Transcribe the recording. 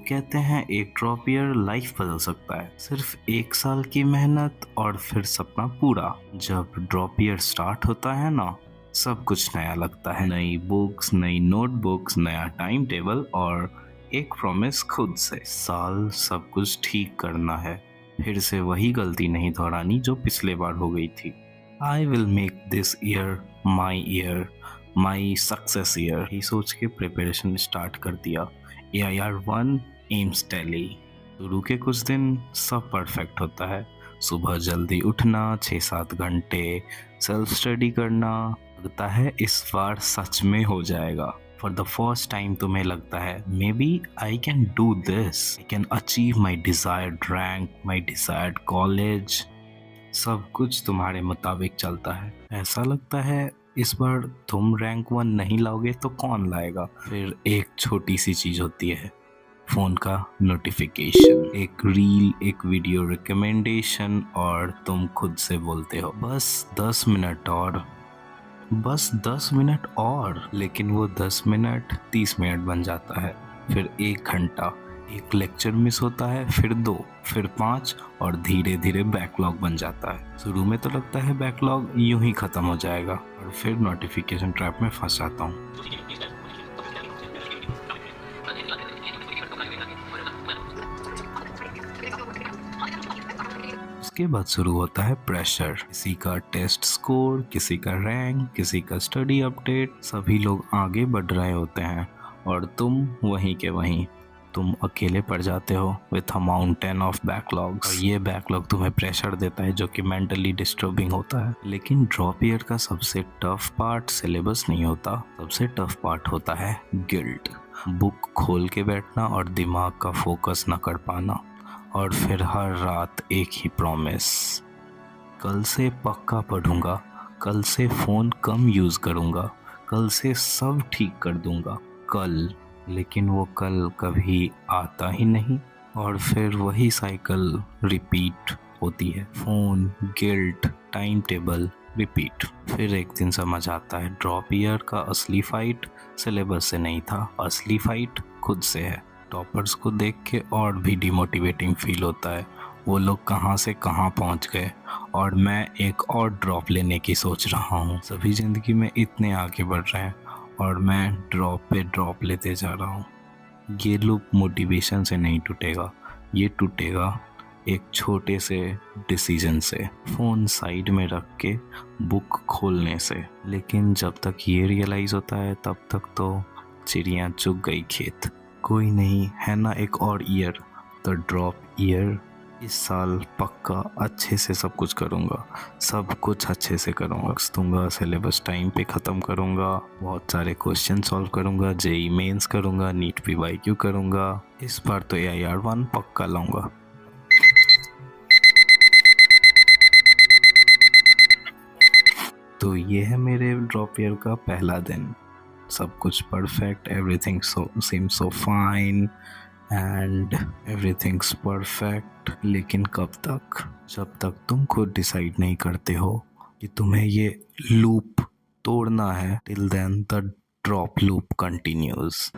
कहते हैं एक ड्रॉप ईयर लाइफ बदल सकता है। सिर्फ 1 साल की मेहनत और फिर सपना पूरा। जब ड्रॉप ईयर स्टार्ट होता है ना, सब कुछ नया लगता है। नई बुक्स, नई नोटबुक्स, नया टाइम टेबल और एक प्रॉमिस खुद से। साल सब कुछ ठीक करना है, फिर से वही गलती नहीं दोहरानी जो पिछले बार हो गई थी। I will make this year my success year, ही सोच के प्रिपरेशन स्टार्ट कर दिया। AIR-1 AIIMS tally. शुरू के कुछ दिन सब परफेक्ट होता है। सुबह जल्दी उठना, 6-7 घंटे सेल्फ स्टडी करना। लगता है इस बार सच में हो जाएगा। फॉर द फर्स्ट टाइम तुम्हें लगता है maybe I can do this, I can achieve my desired rank, my desired college. सब कुछ तुम्हारे मुताबिक चलता है। ऐसा लगता है इस बार तुम रैंक 1 नहीं लाओगे तो कौन लाएगा। फिर एक छोटी सी चीज होती है, फोन का नोटिफिकेशन, एक रील, एक वीडियो रिकमेंडेशन और तुम खुद से बोलते हो बस 10 मिनट और, बस 10 मिनट और। लेकिन वो 10 मिनट 30 मिनट बन जाता है, फिर 1 घंटा। एक लेक्चर मिस होता है, फिर 2, फिर 5 और धीरे धीरे बैकलॉग बन जाता है। शुरू में तो लगता है बैकलॉग यूं ही खत्म हो जाएगा और फिर नोटिफिकेशन ट्रैप में फंस जाता हूँ। उसके बाद शुरू होता है प्रेशर। किसी का टेस्ट स्कोर, किसी का रैंक, किसी का स्टडी अपडेट। सभी लोग आगे बढ़ रहे होते हैं और तुम वहीं के वहीं। तुम अकेले पड़ जाते हो with a mountain of backlogs. और ये बैकलॉग तुम्हें प्रेशर देता है जो कि मेंटली डिस्टर्बिंग होता है। लेकिन ड्रॉप ईयर का सबसे टफ पार्ट सिलेबस नहीं होता, सबसे टफ पार्ट होता है गिल्ट। बुक खोल के बैठना और दिमाग का फोकस न कर पाना, और फिर हर रात एक ही प्रॉमिस, कल से पक्का पढ़ूंगा, कल से फ़ोन कम यूज़ करूंगा, कल से सब ठीक कर दूंगा। कल, लेकिन वो कल कभी आता ही नहीं और फिर वही साइकिल रिपीट होती है। Phone, guilt, time table, repeat. फिर एक दिन समझ आता है ड्रॉप ईयर का असली फाइट सिलेबस से नहीं था, असली फाइट खुद से है। टॉपर्स को देख के और भी डिमोटिवेटिंग फील होता है। वो लोग कहाँ से कहाँ पहुँच गए और मैं एक और ड्रॉप लेने की सोच रहा हूँ। सभी ज़िंदगी में इतने आगे बढ़ रहे हैं और मैं ड्रॉप पे ड्रॉप लेते जा रहा हूँ। ये लूप मोटिवेशन से नहीं टूटेगा, ये टूटेगा एक छोटे से डिसीजन से, फ़ोन साइड में रख के बुक खोलने से। लेकिन जब तक ये रियलाइज़ होता है तब तक तो चिड़ियाँ चुग गई खेत। कोई नहीं है ना एक और ईयर, द ड्रॉप ईयर। इस साल पक्का अच्छे से सब कुछ करूँगा, सब कुछ अच्छे से करूँगा। दूंगा, सिलेबस टाइम पे ख़त्म करूँगा, बहुत सारे क्वेश्चन सॉल्व करूँगा, जेई मेंस करूँगा, नीट PYQ करूँगा। इस बार तो AIR-1 पक्का लाऊंगा। तो ये है मेरे ड्रॉप ईयर का पहला दिन। सब कुछ perfect, everything seem so fine and everything's perfect. लेकिन कब तक? जब तक तुम खुद डिसाइड नहीं करते हो कि तुम्हें ये लूप तोड़ना है। Till then the drop loop continues.